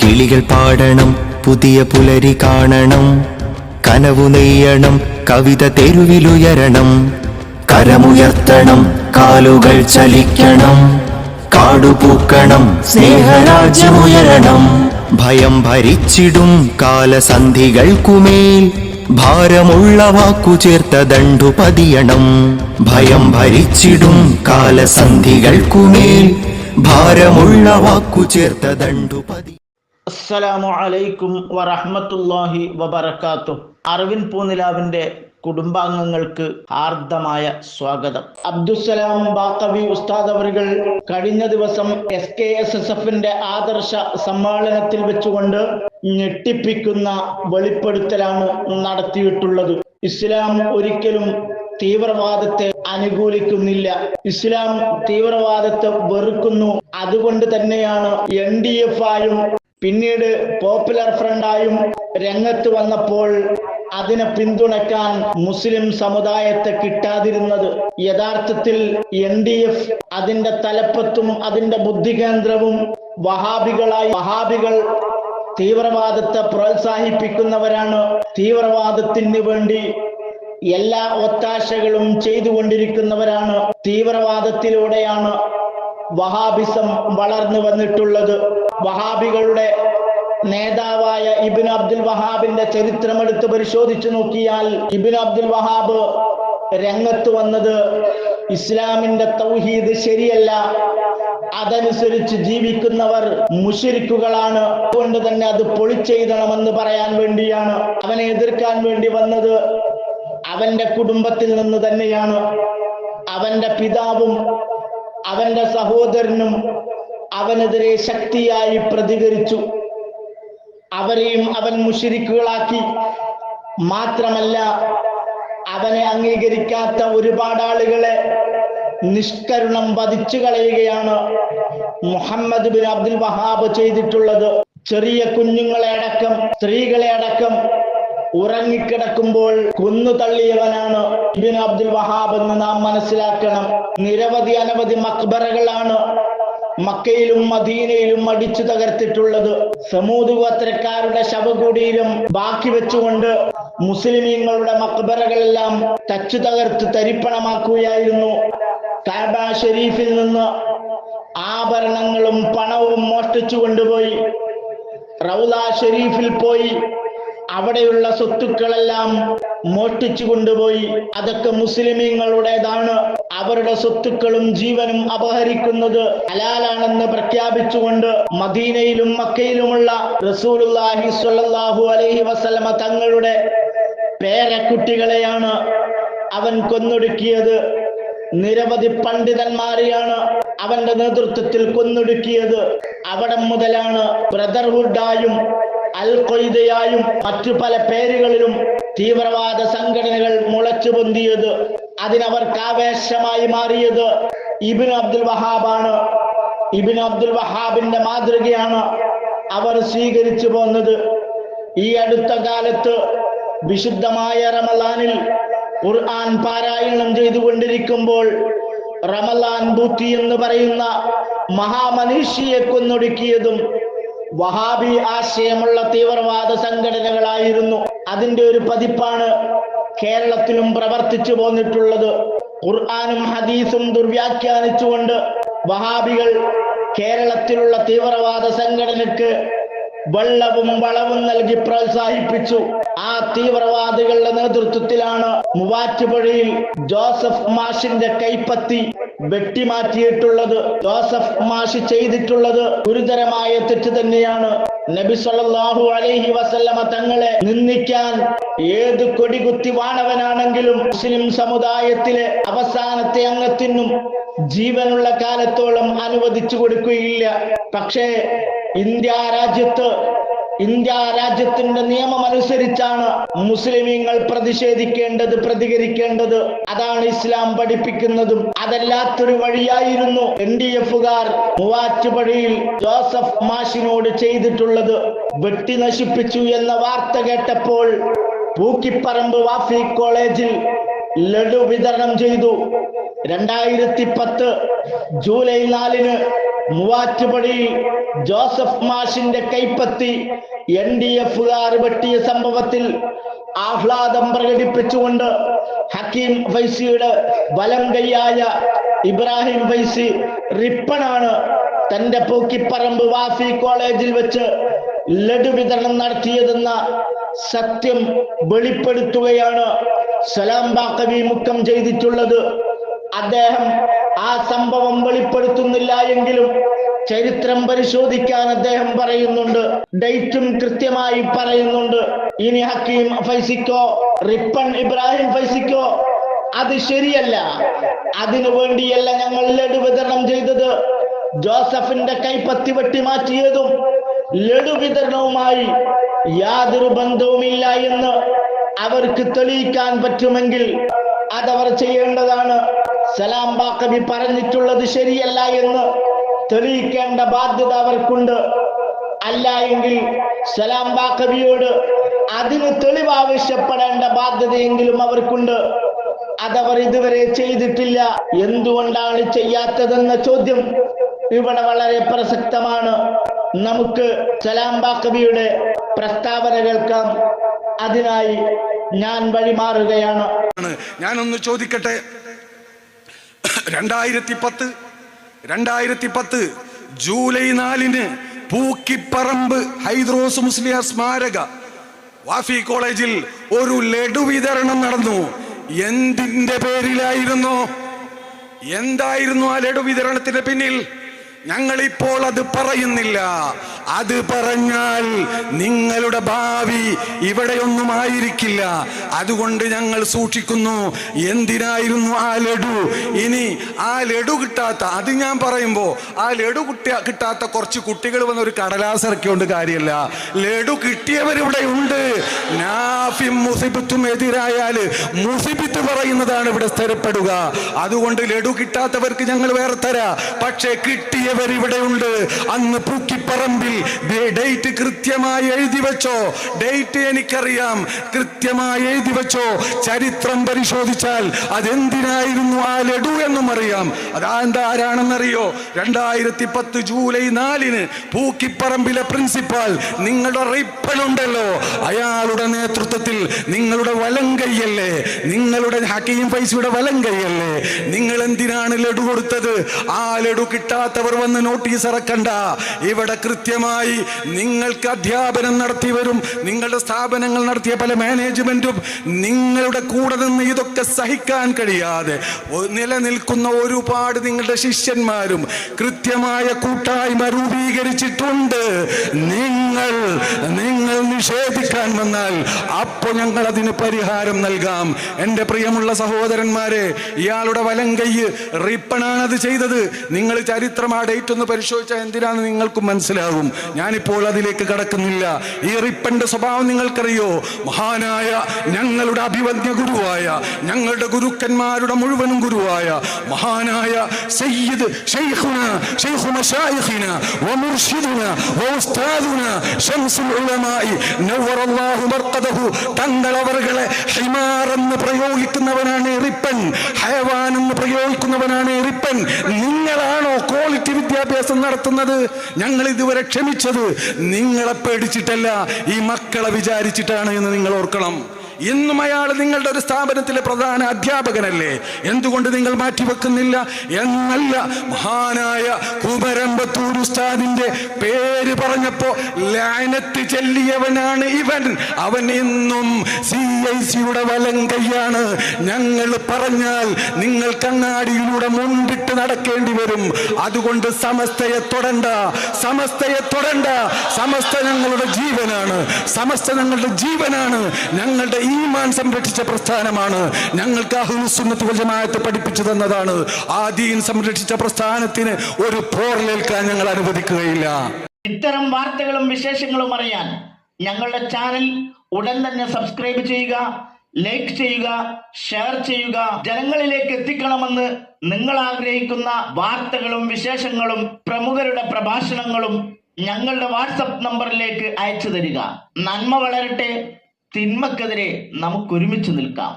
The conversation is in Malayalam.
കിളികൾ പാടണം, പുതിയ പുലരി കാണണം, കനവു നെയ്യണം, കവിത തെരുവിലുയരണം, കരമുയർത്തണം, കാലുകൾ ചലിക്കണം, കാടുപൂക്കണം, സ്നേഹരാജ്യമുയരണം. ഭയം ഭരിച്ചിടും കാലസന്ധികൾക്കുമേൽ ഭാരമുള്ള വാക്കു ചേർത്ത ദണ്ഡു പതിയണം. ഭയം ഭരിച്ചിടും കാലസന്ധികൾക്കുമേൽ ഭാരമുള്ള വാക്കു ചേർത്ത ദണ്ഡു പതി. അസ്സലാമു അലൈക്കും വറഹ്മത്തുള്ളാഹി വബറകാതുഹു. അറിവിൻ പൂനിലാവിന്റെ കുടുംബാംഗങ്ങൾക്ക് ഹാർദമായ സ്വാഗതം. അബ്ദുസ്സലാം ബാഖവി ഉസ്താദ് അവറുകൾ കഴിഞ്ഞ ദിവസം SKSSFന്റെ ആദർശ സമ്മേളനത്തിൽ വെച്ചുകൊണ്ട് ഞെട്ടിപ്പിക്കുന്ന വെളിപ്പെടുത്തലാണ് നടത്തിയിട്ടുള്ളത്. ഇസ്ലാം ഒരിക്കലും തീവ്രവാദത്തെ അനുകൂലിക്കുന്നില്ല. ഇസ്ലാം തീവ്രവാദത്തെ വെറുക്കുന്നു. അതുകൊണ്ട് തന്നെയാണ് NDF ആയും പിന്നീട് പോപ്പുലർ ഫ്രണ്ടായും രംഗത്ത് വന്നപ്പോൾ അതിനെ പിന്തുണയ്ക്കാൻ മുസ്ലിം സമുദായത്തെ കിട്ടാതിരുന്നത്. യഥാർത്ഥത്തിൽ NDF അതിന്റെ തലപ്പത്തും അതിന്റെ ബുദ്ധികേന്ദ്രവും വഹാബികൾ തീവ്രവാദത്തെ പ്രോത്സാഹിപ്പിക്കുന്നവരാണ്. തീവ്രവാദത്തിന് വേണ്ടി എല്ലാ ഒത്താശകളും ചെയ്തുകൊണ്ടിരിക്കുന്നവരാണ്. തീവ്രവാദത്തിലൂടെയാണ് വഹാബിസം വളർന്നു വന്നിട്ടുള്ളത്. വഹാബികളുടെ നേതാവായ ഇബ്നു അബ്ദുൽ വഹാബിന്റെ ചരിത്രമെടുത്ത് പരിശോധിച്ചു നോക്കിയാൽ ഇബ്നു അബ്ദുൽ വഹാബ് രംഗത്ത് വന്നത് ഇസ്ലാമിന്റെ തൗഹീദ് ശരിയല്ല, അതനുസരിച്ച് ജീവിക്കുന്നവർ മുശ്രിക്കുകളാണ്, അതുകൊണ്ട് തന്നെ അത് പൊളിച്ചെഴുതണമെന്ന് പറയാൻ വേണ്ടിയാണ്. അവനെ എതിർക്കാൻ വേണ്ടി വന്നത് അവന്റെ കുടുംബത്തിൽ നിന്ന് തന്നെയാണ്. അവന്റെ പിതാവും അവന്റെ സഹോദരനും അവനെതിരെ ശക്തിയായി പ്രതികരിച്ചു. അവരെയും അവൻ മുശ്രിക്കുകളാക്കി. മാത്രമല്ല, അവനെ അംഗീകരിക്കാത്ത ഒരുപാട് ആളുകളെ നിഷ്കരുണം വധിച്ചു കളയുകയാണ് മുഹമ്മദ് ബിൻ അബ്ദുൽ വഹാബ് ചെയ്തിട്ടുള്ളത്. ചെറിയ കുഞ്ഞുങ്ങളെ അടക്കം സ്ത്രീകളെ അടക്കം ഉറങ്ങിക്കിടക്കുമ്പോൾ കൊന്നു തള്ളിയവനാണ് ഇബ്നു അബ്ദുൽ വഹാബ് എന്ന് നാം മനസ്സിലാക്കണം. അനവധി മക്ബറകളാണ് മക്കയിലും മദീനയിലും അടിച്ചു തകർത്തിട്ടുള്ളത്. സമൂദ് ഗോത്രക്കാരുടെ ശവകുടീരം ബാക്കി വെച്ചുകൊണ്ട് മുസ്ലിമീങ്ങളുടെ മക്ബറകളെല്ലാം തച്ചു തകർത്ത് തരിപ്പണമാക്കുകയായിരുന്നു. കഅബ ഷരീഫിൽ നിന്ന് ആഭരണങ്ങളും പണവും മോഷ്ടിച്ചു കൊണ്ടുപോയി. റൗള ഷരീഫിൽ പോയി അവിടെയുള്ള സ്വത്തുക്കളെല്ലാം മോഷ്ടിച്ചു കൊണ്ടുപോയി. അതൊക്കെ മുസ്ലിമീങ്ങളുടേതാണ്. അവരുടെ സ്വത്തുക്കളും ജീവനും അപഹരിക്കുന്നത് ഹലാലാണെന്ന് പ്രഖ്യാപിച്ചുകൊണ്ട് മദീനയിലും മക്കയിലുമുള്ള റസൂലുള്ളാഹി സ്വല്ലല്ലാഹു അലൈഹി വസല്ലമ തങ്ങളുടെ പേരക്കുട്ടികളെയാണ് അവൻ കൊന്നൊടുക്കിയത്. നിരവധി പണ്ഡിതന്മാരെയാണ് അവന്റെ നേതൃത്വത്തിൽ കൊന്നൊടുക്കിയത്. അവിടെ മുതലാണ് ബ്രദർഹുഡായും അൽ ഖ്വയ്ദയായും മറ്റു പല പേരുകളിലും തീവ്രവാദ സംഘടനകൾ മുളച്ചു പൊന്തിയത്. അതിനവർക്ക് ആവേശമായി മാറിയത് ഇബ്നു അബ്ദുൽ വഹാബാണ്. ഇബ്നു അബ്ദുൽ വഹാബിന്റെ മാതൃകയാണ് അവർ സ്വീകരിച്ചു പോന്നത്. ഈ അടുത്ത കാലത്ത് വിശുദ്ധമായ റമളാനിൽ ഖുർആൻ പാരായണം ചെയ്തുകൊണ്ടിരിക്കുമ്പോൾ റമളാൻ ബൂത്തി എന്ന് പറയുന്ന മഹാമനീഷിയെ കൊന്നൊടുക്കിയതും വഹാബി ആശയമുള്ള തീവ്രവാദ സംഘടനകളായിരുന്നു. അതിന്റെ ഒരു പതിപ്പാണ് കേരളത്തിലും പ്രവർത്തിച്ചു പോന്നിട്ടുള്ളത്. ഖുർആനും ഹദീസും ദുർവ്യാഖ്യാനിച്ചുകൊണ്ട് വഹാബികൾ കേരളത്തിലുള്ള തീവ്രവാദ സംഘടനയ്ക്ക് വെള്ളവും വളവും നൽകി പ്രോത്സാഹിപ്പിച്ചു. ആ തീവ്രവാദികളുടെ നേതൃത്വത്തിലാണ് മൂവാറ്റുപുഴയിൽ ജോസഫ് മാഷിന്റെ കൈപ്പത്തി വെട്ടിമാറ്റിയിട്ടുള്ളത്. ജോസഫ് മാഷ് ചെയ്തിട്ടുള്ളത് ഗുരുതരമായ തെറ്റ് തന്നെയാണ്. നബി സല്ലല്ലാഹു അലൈഹി വസല്ലമ തങ്ങളെ നിന്ദിക്കാൻ ഏത് കൊടികുത്തി വാണവനാണെങ്കിലും മുസ്ലിം സമുദായത്തിലെ അവസാനത്തെ അംഗത്തിനും ജീവനുള്ള കാലത്തോളം അനുവദിച്ചു കൊടുക്കുകയില്ല. പക്ഷേ ഇന്ത്യ രാജ്യത്തിന്റെ നിയമം അനുസരിച്ചാണ് മുസ്ലിമീങ്ങൾ പ്രതിഷേധിക്കേണ്ടത്, പ്രതികരിക്കേണ്ടത്. അതാണ് ഇസ്ലാം പഠിപ്പിക്കുന്നതും. അതല്ലാത്തൊരു വഴിയായിരുന്നു NDF-കാർ മൂവാറ്റുപുഴയിൽ ജോസഫ് മാഷിനോട് ചെയ്തിട്ടുള്ളത്. വെട്ടി നശിപ്പിച്ചു എന്ന വാർത്ത കേട്ടപ്പോൾ പൂക്കിപ്പറമ്പ് വാഫി കോളേജിൽ ലഡു വിതരണം ചെയ്തു. 2010 ജൂലൈ 4 മൂവാറ്റുപടി ജോസഫ് മാഷിന്റെ കൈപ്പത്തി NDF-കാർ വെട്ടിയ സംഭവത്തിൽ ആഹ്ലാദം പ്രകടിപ്പിച്ചുകൊണ്ട് ഹക്കീം ഫൈസിയുടെ വലം കൈയായ ഇബ്രാഹിം ഫൈസി റിപ്പണാണ് തന്റെ പൂക്കിപ്പറമ്പ് വാഫി കോളേജിൽ വെച്ച് ലഡു വിതരണം നടത്തിയതെന്ന സത്യം വെളിപ്പെടുത്തുകയാണ് സലാം ബാക്കവി മുക്കം ചെയ്തിട്ടുള്ളത്. അദ്ദേഹം ആ സംഭവം വെളിപ്പെടുത്തുന്നില്ല എങ്കിലും ചരിത്രം പരിശോധിക്കാൻ അദ്ദേഹം പറയുന്നുണ്ട്, ഡേറ്റും കൃത്യമായി പറയുന്നുണ്ട്. ഇനി ഹക്കീം ഫൈസിക്കോ റിപ്പൺ ഇബ്രാഹിം ഫൈസിക്കോ അത് ശരിയല്ല, അതിനു വേണ്ടിയല്ല ഞങ്ങൾ ലഡു വിതരണം ചെയ്തത്. ജോസഫിന്റെ കൈപ്പത്തി വെട്ടി മാറ്റിയതും ലഡു വിതരണവുമായി യാതൊരു ബന്ധവുമില്ല എന്ന് അവർക്ക് തെളിയിക്കാൻ പറ്റുമെങ്കിൽ അതവർ ചെയ്യേണ്ടതാണ്. സലാം ബാക്കവി പറഞ്ഞിട്ടുള്ളത് ശരിയല്ല എന്ന് തെളിയിക്കേണ്ട ബാധ്യത അവർക്കുണ്ട്. അല്ല എങ്കിൽ സലാം ബാക്കവിയോട് അതിന് തെളിവ് ആവശ്യപ്പെടേണ്ട ബാധ്യതയെങ്കിലും അവർക്കുണ്ട്. അതവർ ഇതുവരെ ചെയ്തിട്ടില്ല. എന്തുകൊണ്ടാണ് ചെയ്യാത്തതെന്ന ചോദ്യം ഇവിടെ വളരെ പ്രസക്തമാണ്. നമുക്ക് സലാം ബാക്കവിയുടെ പ്രസ്താവന കേൾക്കാം. അതിനായി ഞാൻ വഴിമാറുകയാണ്. ഞാനൊന്ന് ചോദിക്കട്ടെ, 2010 ജൂലൈ 4 പൂക്കിപ്പറമ്പ് ഹൈദ്രോസ് മുസ്ലിയാർ സ്മാരക വാഫി കോളേജിൽ ഒരു ലഡു വിതരണം നടന്നു. എന്തിന്റെ പേരിലായിരുന്നു? എന്തായിരുന്നു ആ ലഡു വിതരണത്തിന്റെ പിന്നിൽ? ഞങ്ങളിപ്പോൾ അത് പറയുന്നില്ല. അത് പറഞ്ഞാൽ നിങ്ങളുടെ ഭാവി ഇവിടെയൊന്നും ആയിരിക്കില്ല. അതുകൊണ്ട് ഞങ്ങൾ സൂക്ഷിക്കുന്നു. എന്തിനായിരുന്നു ആ ലഡു? ഇനി ആ ലഡു കിട്ടാത്ത, അത് ഞാൻ പറയുമ്പോ ആ ലഡു കിട്ടാത്ത കുറച്ച് കുട്ടികൾ വന്ന ഒരു കടലാസ് ഇറക്കിയോണ്ട് കാര്യമല്ല. ലഡു കിട്ടിയവരിവിടെ ഉണ്ട്. നാഫിം മുസിബത്തും എതിരായാൽ മുസിബത്ത് പറയുന്നതാണ് ഇവിടെ സ്ഥിരപ്പെടുക. അതുകൊണ്ട് ലഡു കിട്ടാത്തവർക്ക് ഞങ്ങൾ വേറെ തരാം. പക്ഷേ കിട്ടിയവർ ഇവിടെ ഉണ്ട്. അന്ന് പൂക്കിപ്പറമ്പിൽ ഡേറ്റ് കൃത്യമായി എഴുതി വെച്ചോ. ഡേറ്റ് എനിക്കറിയാം, കൃത്യമായി എഴുതി വെച്ചോ. ചരിത്രം പരിശോധിച്ചാൽ അതെന്തിനായിരുന്നു ആ ലഡു എന്നും അറിയാം. ആരാണെന്നറിയോ? 2010 ജൂലൈ 4 പൂക്കിപ്പറമ്പിലെ പ്രിൻസിപ്പാൾ, നിങ്ങളുടെ റിപ്പണുണ്ടല്ലോ, അയാളുടെ നേതൃത്വത്തിൽ നിങ്ങളുടെ വലങ്കയ്യല്ലേ, നിങ്ങളുടെ ഹക്കീം ഫൈസിയുടെ വലങ്കയ്യല്ലേ, നിങ്ങൾ എന്തിനാണ് ലഡു കൊടുത്തത്? ആ ലഡു കിട്ടാത്തവർ വന്ന് നോട്ടീസ് ഇറക്കണ്ട. ഇവിടെ കൃത്യമായി നിങ്ങൾക്ക് അധ്യാപനം നടത്തിയവരും നിങ്ങളുടെ സ്ഥാപനങ്ങൾ നടത്തിയ പല മാനേജ്മെന്റും നിങ്ങളുടെ കൂടെ നിന്ന് ഇതൊക്കെ സഹിക്കാൻ കഴിയാതെ നിലനിൽക്കുന്ന ഒരുപാട് നിങ്ങളുടെ ശിഷ്യന്മാരും കൃത്യമായ കൂട്ടായ്മ രൂപീകരിച്ചിട്ടുണ്ട്. നിങ്ങൾ നിഷേധിക്കാൻ വന്നാൽ അപ്പോൾ ഞങ്ങൾ അതിന് പരിഹാരം നൽകാം. എൻ്റെ പ്രിയമുള്ള സഹോദരന്മാരെ, ഇയാളുടെ വലങ്കയ്യ് റിപ്പണാണ് അത് ചെയ്തത്. നിങ്ങൾ ചരിത്രം ആ ഡേറ്റ് ഒന്ന് പരിശോധിച്ചാൽ എന്തിനാണ് നിങ്ങൾക്ക് മനസ്സിലാകും. ഞാനിപ്പോൾ അതിലേക്ക് കടക്കുന്നില്ല. ഈ റിപ്പന്റെ സ്വഭാവം നിങ്ങൾക്കറിയോ? മഹാനായ ഞങ്ങളുടെ അഭിവന്യ ഗുരുവായ, ഞങ്ങളുടെ ഗുരുക്കന്മാരുടെ മുഴുവനും ഗുരുവായ മഹാനായ സയ്യിദ് ശൈഖുന ശൈഖു മശായിഖിന വമുർഷിദുന വഉസ്താദുന ശംസുൽ ഉലമായി നവറല്ലാഹു മർഖദഹു, തങ്ങളവറുകളെ ഹിമാർ എന്ന് പ്രയോഗിക്കുന്നവനാണ് റിപ്പൻ, ഹയവാൻ എന്ന് പ്രയോഗിക്കുന്നവനാണ് റിപ്പൻ. നിങ്ങളാണോ ക്വാളിറ്റി വിദ്യാഭ്യാസം നടത്തുന്നത്? ഞങ്ങൾ ഇതുവരെ ക്ഷമിച്ചത് നിങ്ങളെ പേടിച്ചിട്ടല്ല, ഈ മക്കളെ വിചാരിച്ചിട്ടാണ് എന്ന് നിങ്ങൾ ഓർക്കണം. ഇന്നും അയാൾ നിങ്ങളുടെ ഒരു സ്ഥാപനത്തിലെ പ്രധാന അധ്യാപകനല്ലേ? എന്തുകൊണ്ട് നിങ്ങൾ മാറ്റിവെക്കുന്നില്ല എന്നല്ല, മഹാനായ കുമരമ്പത്തൂർ ഉസ്താദിന്റെ പേര് പറഞ്ഞപ്പോ ലഅനത്ത് ചൊല്ലിയവനാണ് ഇവൻ. അവൻ ഇന്നും CIC-യുടെ വലം കൈയാണ്. ഞങ്ങൾ പറഞ്ഞാൽ നിങ്ങൾ കണ്ണാടിയിലൂടെ മുണ്ടിട്ട് നടക്കേണ്ടി വരും. അതുകൊണ്ട് സമസ്തയെ തൊടണ്ട, സമസ്തയെ തൊടണ്ട. സമസ്ത ഞങ്ങളുടെ ജീവനാണ്, സമസ്ത ഞങ്ങളുടെ ജീവനാണ്, ഞങ്ങളുടെ ഈമാൻ സംരക്ഷിച്ച പ്രസ്ഥാനമാണ്. ഞങ്ങൾക്ക് അഹ്ലുസ് സുന്നത്ത് വൽ ജമാഅത്ത് പഠിപ്പിച്ചു തന്നതാണ്. ആ ദീൻ സംരക്ഷിച്ച പ്രസ്ഥാനത്തിന് ഒരു പോറലേൽക്കാൻ ഞങ്ങൾ അനുവദിക്കുകയില്ല. ഇത്തരം വാർത്തകളും വിശേഷങ്ങളും അറിയാൻ ഞങ്ങളുടെ ചാനൽ ഉടൻ തന്നെ സബ്സ്ക്രൈബ് ചെയ്യുക, ലൈക്ക് ചെയ്യുക, ഷെയർ ചെയ്യുക. ജനങ്ങളിലേക്ക് എത്തിക്കണമെന്ന് നിങ്ങൾ ആഗ്രഹിക്കുന്ന വാർത്തകളും വിശേഷങ്ങളും പ്രമുഖരുടെ പ്രഭാഷണങ്ങളും ഞങ്ങളുടെ വാട്സപ്പ് നമ്പറിലേക്ക് അയച്ചു തരിക. നന്മ വളരട്ടെ, തിന്മക്കെതിരെ നമുക്കൊരുമിച്ച് നിൽക്കാം.